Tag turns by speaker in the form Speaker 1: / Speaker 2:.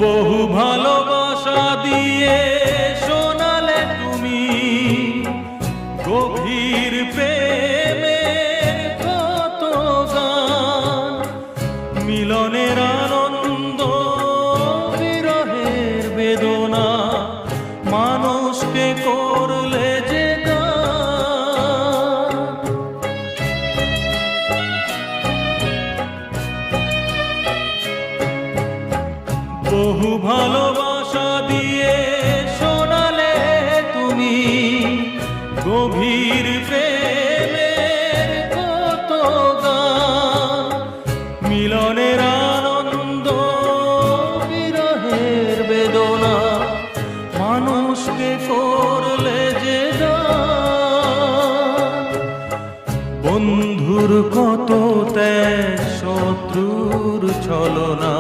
Speaker 1: বহু ভালোবাসা দিয়ে শোনালে তুমি গভীর প্রেমের কত গান, মিলনের আনন্দ বিরহের বেদনা, মানুষকে করলে যে গান। বহু ভালোবাসা দিয়ে শোনালে তুমি গভীর প্রেমের কত গান, মিলনের আনন্দ বিরহের বেদনা, মানুষকে করলে যে গান। বন্ধুর কত ত্যাগ, শত্রুর ছলনা,